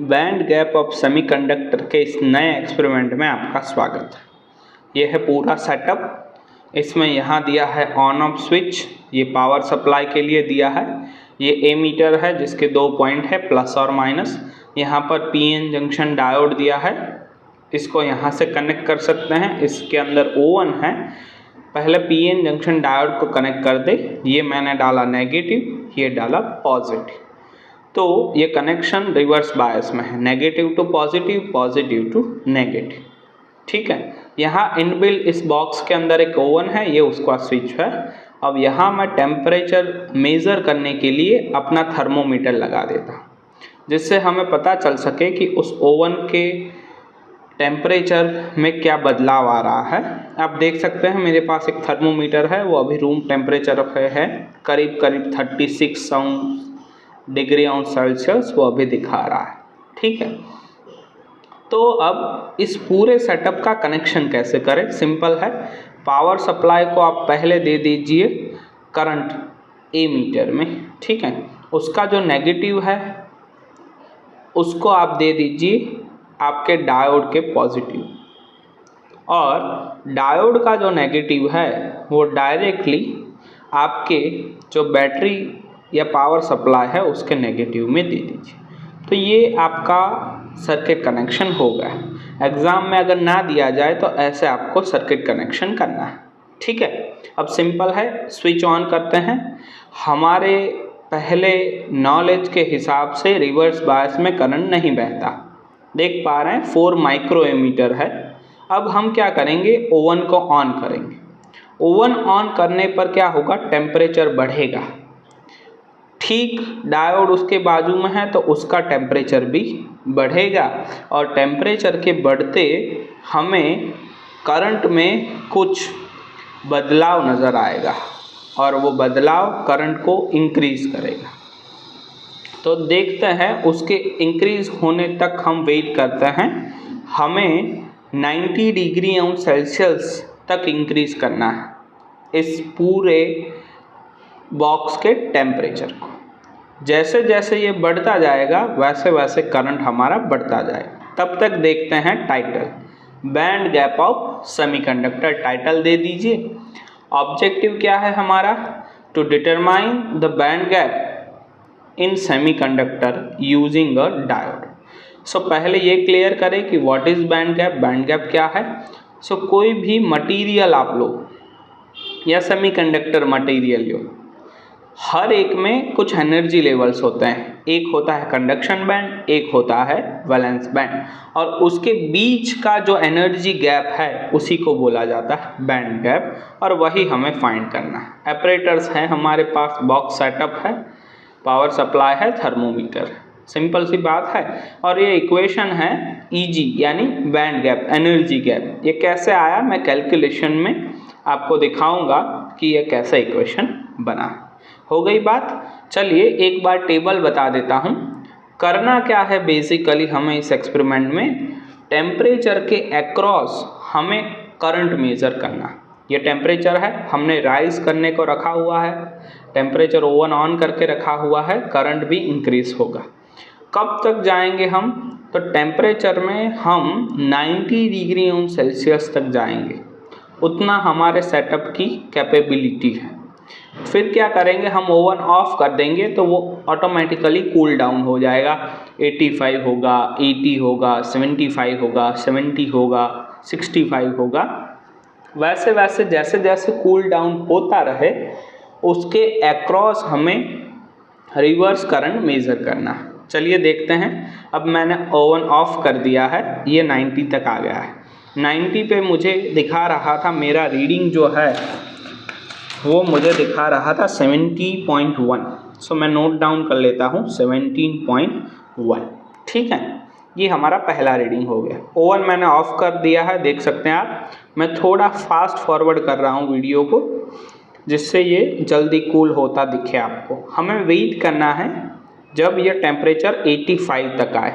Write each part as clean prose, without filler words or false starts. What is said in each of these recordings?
Band gap of semiconductor के इस नए एक्सपेरिमेंट में आपका स्वागत है। यह है पूरा सेटअप। इसमें यहाँ दिया है ऑन ऑफ स्विच, ये पावर सप्लाई के लिए दिया है। ये एमीटर है जिसके 2 पॉइंट है प्लस और माइनस। यहाँ पर पीएन जंक्शन डायोड दिया है, इसको यहाँ से कनेक्ट कर सकते हैं। इसके अंदर ओवन है, पहले पीएन जंक्शन डायोड को कनेक्ट कर दे। ये मैंने डाला नेगेटिव, ये डाला पॉजिटिव, तो ये कनेक्शन रिवर्स बायस में है, negative to positive, positive to negative. ठीक है, यहाँ इनबिल्ट इस बॉक्स के अंदर एक ओवन है, ये उसका स्विच है। अब यहाँ मैं टेम्परेचर मेज़र करने के लिए अपना थर्मोमीटर लगा देता हूँ, जिससे हमें पता चल सके कि उस ओवन के टेम्परेचर में क्या बदलाव आ रहा है। आप देख सकते हैं मेरे पास एक थर्मोमीटर है, वो अभी रूम टेम्परेचर पे है, करीब 36 डिग्री ऑन सेल्सियस वो अभी दिखा रहा है। ठीक है, तो अब इस पूरे सेटअप का कनेक्शन कैसे करें? सिंपल है, पावर सप्लाई को आप पहले दे दीजिए करंट ए मीटर में। ठीक है, उसका जो नेगेटिव है उसको आप दे दीजिए आपके डायोड के पॉजिटिव, और डायोड का जो नेगेटिव है वो डायरेक्टली आपके जो बैटरी या पावर सप्लाई है उसके नेगेटिव में दे दीजिए। तो ये आपका सर्किट कनेक्शन होगा। एग्ज़ाम में अगर ना दिया जाए तो ऐसे आपको सर्किट कनेक्शन करना है। ठीक है, अब सिंपल है, स्विच ऑन करते हैं। हमारे पहले नॉलेज के हिसाब से रिवर्स बायस में करंट नहीं बहता, देख पा रहे हैं 4 माइक्रो एमीटर है। अब हम क्या करेंगे, ओवन को ऑन करेंगे। ओवन ऑन करने पर क्या होगा, टेम्परेचर बढ़ेगा। ठीक डायोड उसके बाजू में है तो उसका टेम्परेचर भी बढ़ेगा, और टेम्परेचर के बढ़ते हमें करंट में कुछ बदलाव नज़र आएगा, और वो बदलाव करंट को इंक्रीज़ करेगा। तो देखते हैं, उसके इंक्रीज़ होने तक हम वेट करते हैं। हमें 90 डिग्री ऑन सेल्सियस तक इंक्रीज़ करना है इस पूरे बॉक्स के टेम्परेचर को। जैसे जैसे ये बढ़ता जाएगा वैसे वैसे करंट हमारा बढ़ता जाएगा। तब तक देखते हैं title, band gap of semiconductor. Title दे दीजिए। ऑब्जेक्टिव क्या है हमारा, to determine the band gap in semiconductor using a diode. So पहले ये क्लियर करें कि what is band gap, band gap क्या है। सो कोई भी मटेरियल आप लो या सेमीकंडक्टर मटेरियल लो, हर एक में कुछ एनर्जी लेवल्स होते हैं। एक होता है कंडक्शन बैंड, एक होता है वैलेंस बैंड, और उसके बीच का जो एनर्जी गैप है उसी को बोला जाता है बैंड गैप, और वही हमें फाइंड करना है। ऑपरेटर्स हैं हमारे पास, बॉक्स सेटअप है, पावर सप्लाई है, थर्मोमीटर, सिंपल सी बात है। और ये इक्वेशन है ईजी, यानी बैंड गैप, एनर्जी गैप। ये कैसे आया मैं कैलकुलेशन में आपको दिखाऊंगा कि ये कैसा इक्वेशन बना। हो गई बात। चलिए एक बार टेबल बता देता हूँ। करना क्या है बेसिकली, हमें इस एक्सपेरिमेंट में टेम्परेचर के अक्रॉस हमें करंट मेज़र करना। ये टेम्परेचर है, हमने राइज करने को रखा हुआ है, टेम्परेचर ओवन ऑन करके रखा हुआ है, करंट भी इंक्रीज होगा। कब तक जाएंगे हम, तो टेम्परेचर में हम 90 डिग्री ऑन सेल्सियस तक जाएंगे, उतना हमारे सेटअप की कैपेबिलिटी है। फिर क्या करेंगे, हम ओवन ऑफ कर देंगे तो वो ऑटोमेटिकली कूल डाउन हो जाएगा। 85 होगा, 80 होगा, 75 होगा, 70 होगा, 65 होगा। वैसे वैसे जैसे जैसे कूल डाउन होता रहे उसके अक्रॉस हमें रिवर्स करंट मेज़र करना है। चलिए देखते हैं। अब मैंने ओवन ऑफ कर दिया है, ये 90 तक आ गया है। 90 पे मुझे दिखा रहा था, मेरा रीडिंग जो है वो मुझे दिखा रहा था 70.1। सो मैं नोट डाउन कर लेता हूँ 17.1। ठीक है, ये हमारा पहला रीडिंग हो गया। ओवन मैंने ऑफ कर दिया है, देख सकते हैं आप। मैं थोड़ा फास्ट फॉरवर्ड कर रहा हूँ वीडियो को, जिससे ये जल्दी कूल होता दिखे आपको। हमें वेट करना है जब ये टेम्परेचर 85 तक आए।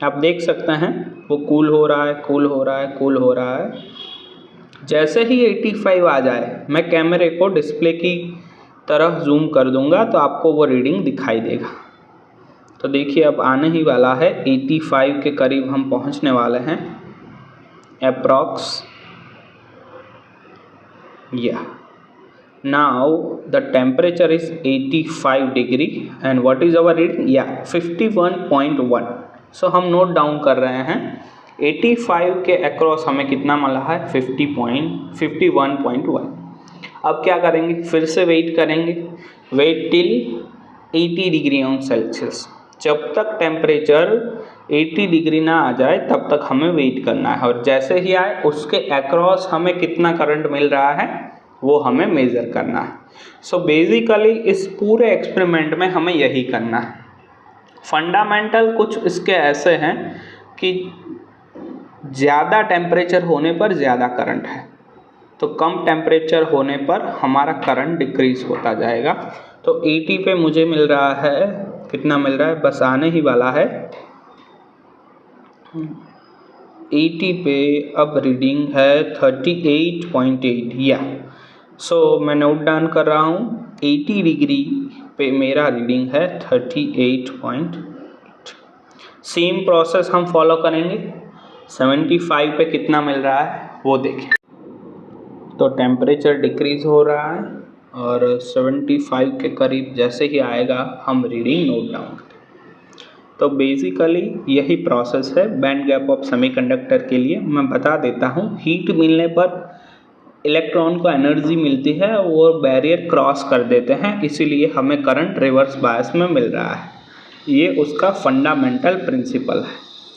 आप देख सकते हैं वो कूल हो रहा है, कूल हो रहा है, कूल हो रहा है। जैसे ही 85 आ जाए मैं कैमरे को डिस्प्ले की तरफ जूम कर दूंगा तो आपको वो रीडिंग दिखाई देगा। तो देखिए अब आने ही वाला है 85 के करीब हम पहुंचने वाले हैं अप्रॉक्स। या now the temperature is 85 degree and what is our reading? Yeah, 51.1. so हम नोट डाउन कर रहे हैं 85 के अक्रॉस हमें कितना मिला है 51.1। अब क्या करेंगे, फिर से वेट करेंगे, wait till 80 degree on Celsius. जब तक टेम्परेचर 80 डिग्री ना आ जाए तब तक हमें वेट करना है, और जैसे ही आए उसके अक्रॉस हमें कितना करंट मिल रहा है वो हमें मेज़र करना है। सो बेसिकली इस पूरे एक्सपेरिमेंट में हमें यही करना है। फंडामेंटल कुछ इसके ऐसे हैं कि ज़्यादा टेम्परेचर होने पर ज़्यादा करंट है, तो कम टेम्परेचर होने पर हमारा करंट डिक्रीज होता जाएगा। तो 80 पे मुझे मिल रहा है, कितना मिल रहा है, बस आने ही वाला है 80 पे अब रीडिंग है 38.8। या सो मैं नोट डाउन कर रहा हूँ 80 डिग्री पे मेरा रीडिंग है 38.8। सेम प्रोसेस हम फॉलो करेंगे, 75 पे कितना मिल रहा है वो देखें। तो टेम्परेचर डिक्रीज हो रहा है और 75 के करीब जैसे ही आएगा हम रीडिंग नोट डाउन करें। तो बेसिकली यही प्रोसेस है बैंड गैप ऑफ सेमीकंडक्टर के लिए। मैं बता देता हूँ, हीट मिलने पर इलेक्ट्रॉन को एनर्जी मिलती है, वो बैरियर क्रॉस कर देते हैं, इसीलिए हमें करंट रिवर्स बायस में मिल रहा है। ये उसका फंडामेंटल प्रिंसिपल है,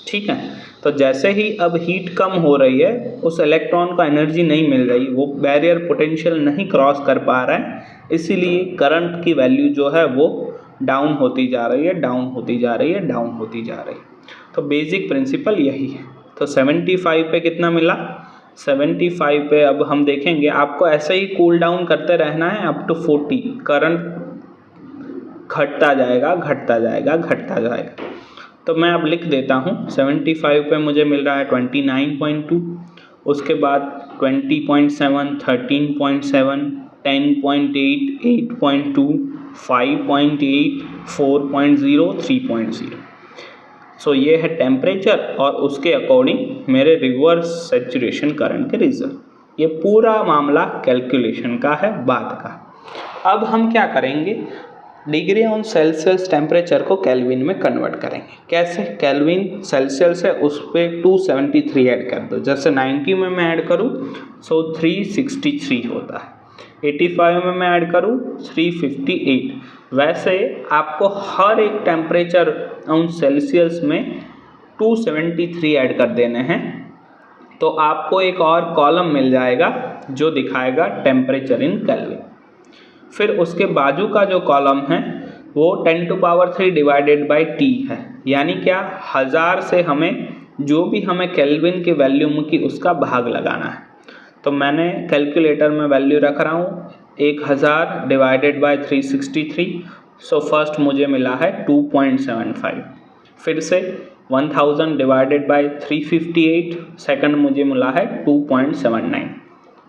ठीक है। तो जैसे ही अब हीट कम हो रही है, उस इलेक्ट्रॉन को एनर्जी नहीं मिल रही, वो बैरियर पोटेंशियल नहीं क्रॉस कर पा रहा है, इसीलिए करंट की वैल्यू जो है वो डाउन होती जा रही है, डाउन होती जा रही है, डाउन होती जा रही है। तो बेसिक प्रिंसिपल यही है। तो 75 पे कितना मिला, 75 पे अब हम देखेंगे, आपको ऐसे ही कूल डाउन करते रहना है अप टू 40। करंट घटता जाएगा, घटता जाएगा, घटता जाएगा। तो मैं अब लिख देता हूँ 75 पे मुझे मिल रहा है 29.2, उसके बाद 20.7, 13.7, 10.8, 8.2, 5.8, 4.0, 3.0। सो ये है टेम्परेचर और उसके अकॉर्डिंग मेरे रिवर्स सैचुरेशन करंट के रिजल्ट। ये पूरा मामला कैलकुलेशन का है बाद का। अब हम क्या करेंगे, डिग्री ऑन सेल्सियस टेम्परेचर को केल्विन में कन्वर्ट करेंगे। कैसे, केल्विन सेल्सियस है उस पर 273 ऐड कर दो। जैसे 90 में मैं ऐड करूँ सो 363 होता है, 85 में मैं ऐड करूँ 358। वैसे आपको हर एक टेम्परेचर ऑन सेल्सियस में 273 ऐड कर देने हैं, तो आपको एक और कॉलम मिल जाएगा जो दिखाएगा टेम्परेचर इन केल्विन। फिर उसके बाजू का जो कॉलम है वो 10⁻³ डिवाइडेड बाई T है, यानी क्या, 1000 से हमें जो भी हमें केल्विन की वैल्यू की उसका भाग लगाना है। तो मैंने कैलकुलेटर में वैल्यू रख रहा हूँ 1000 डिवाइडेड बाई 363। सो फर्स्ट मुझे मिला है 2.75। फिर से 1000 डिवाइडेड बाई 358, सेकंड मुझे मिला है 2.79।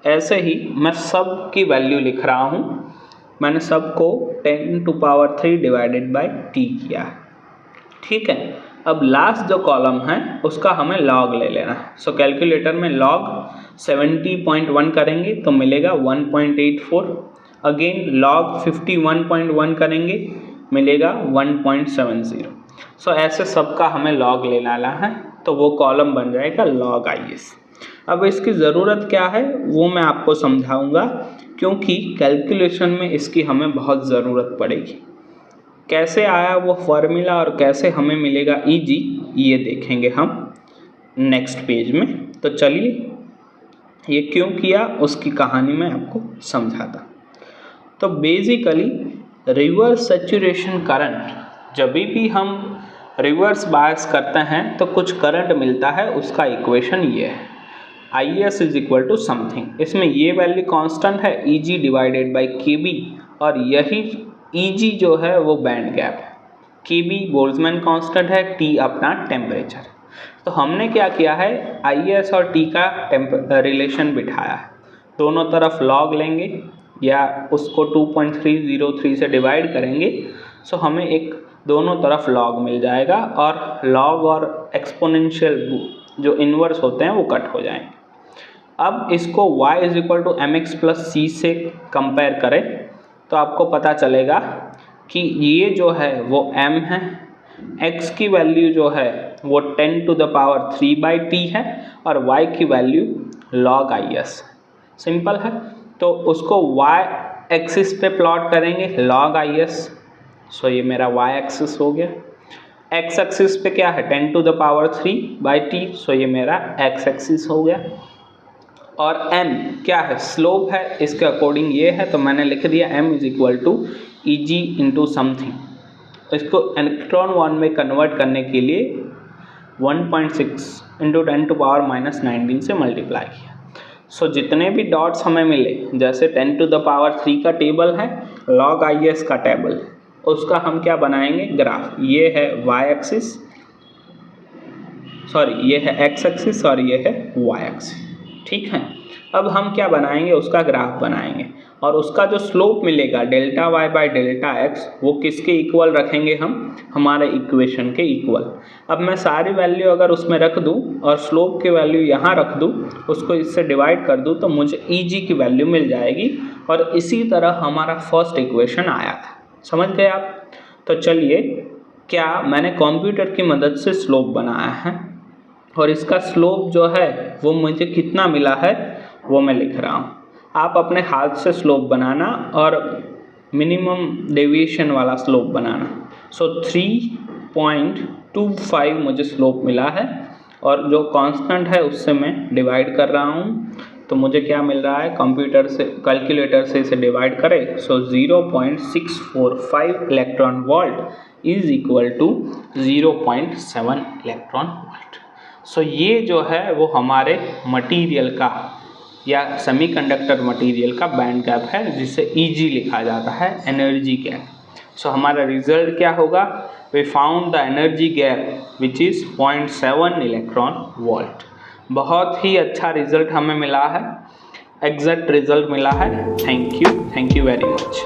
ऐसे ही मैं सब की वैल्यू लिख रहा हूँ, मैंने सबको 10⁻³ डिवाइडेड बाई T किया है, ठीक है। अब लास्ट जो कॉलम है उसका हमें लॉग ले लेना है। सो कैलकुलेटर में लॉग 70.1 करेंगे तो मिलेगा 1.84। अगेन लॉग 51.1 करेंगे मिलेगा 1.70। सो ऐसे सबका हमें लॉग ले लेना है, तो वो कॉलम बन जाएगा लॉग IS। अब इसकी ज़रूरत क्या है वो मैं आपको समझाऊंगा, क्योंकि कैलकुलेशन में इसकी हमें बहुत ज़रूरत पड़ेगी। कैसे आया वो फार्मूला और कैसे हमें मिलेगा EG, ये देखेंगे हम नेक्स्ट पेज में। तो चलिए ये क्यों किया उसकी कहानी मैं आपको समझाता। तो बेसिकली रिवर्स सैचुरेशन करंट, जब भी हम रिवर्स बायस करते हैं तो कुछ करंट मिलता है, उसका इक्वेशन ये है IS is equal to something. इसमें ये वैल्यू कांस्टेंट है EG डिवाइडेड बाई KB, और यही EG जो है वो बैंड गैप है, KB बोल्ट्जमैन कांस्टेंट है, T अपना टेम्परेचर। तो हमने क्या किया है, IS और T का रिलेशन बिठाया है, दोनों तरफ लॉग लेंगे या उसको 2.303 से डिवाइड करेंगे। सो हमें एक दोनों तरफ लॉग मिल जाएगा और लॉग और एक्सपोनेंशियल जो इन्वर्स होते हैं वो कट हो जाएंगे। अब इसको y = mx + c से कंपेयर करें तो आपको पता चलेगा कि ये जो है वो m है, x की वैल्यू जो है वो 10⁻³ है और y की वैल्यू log is। सिंपल है। तो उसको y एक्सिस पे प्लॉट करेंगे log is। सो ये मेरा y एक्सिस हो गया। x एक्सिस पे क्या है 10⁻³ सो ये मेरा x एक्सिस हो गया। और m क्या है स्लोप है, इसके अकॉर्डिंग ये है तो मैंने लिख दिया m = Eg × समथिंग। इसको इलेक्ट्रॉन वॉल्ट में कन्वर्ट करने के लिए 1.6 × 10⁻⁻19 से मल्टीप्लाई किया। सो जितने भी डॉट्स हमें मिले, जैसे 10⁻³ का टेबल है, log is का टेबल है, उसका हम क्या बनाएंगे ग्राफ। ये है y एक्सिस, सॉरी ये है x एक्सिस और ये है y एक्सिस। ठीक है, अब हम क्या बनाएंगे उसका ग्राफ बनाएंगे और उसका जो स्लोप मिलेगा Δy/Δx वो किसके इक्वल रखेंगे हम, हमारे इक्वेशन के इक्वल। अब मैं सारी वैल्यू अगर उसमें रख दूं और स्लोप की वैल्यू यहाँ रख दूं, उसको इससे डिवाइड कर दूं तो मुझे Eg की वैल्यू मिल जाएगी और इसी तरह हमारा फर्स्ट इक्वेशन आया था। समझ गए आप। तो चलिए, क्या मैंने कंप्यूटर की मदद से स्लोप बनाया है और इसका स्लोप जो है वो मुझे कितना मिला है वो मैं लिख रहा हूँ। आप अपने हाथ से स्लोप बनाना और मिनिमम डेविएशन वाला स्लोप बनाना। सो 3.25 मुझे स्लोप मिला है और जो कांस्टेंट है उससे मैं डिवाइड कर रहा हूँ तो मुझे क्या मिल रहा है, कंप्यूटर से कैलकुलेटर से इसे डिवाइड करें। So 0.645 electron volt is equal to 0.7 electron volt. So ये जो है वो हमारे मटेरियल का या सेमीकंडक्टर मटेरियल का बैंड गैप है, जिसे Eg लिखा जाता है, एनर्जी गैप। सो हमारा रिजल्ट क्या होगा, we found the energy gap which is 0.7 electron volt. बहुत ही अच्छा रिजल्ट हमें मिला है, एग्जैक्ट रिजल्ट मिला है। Thank you very much.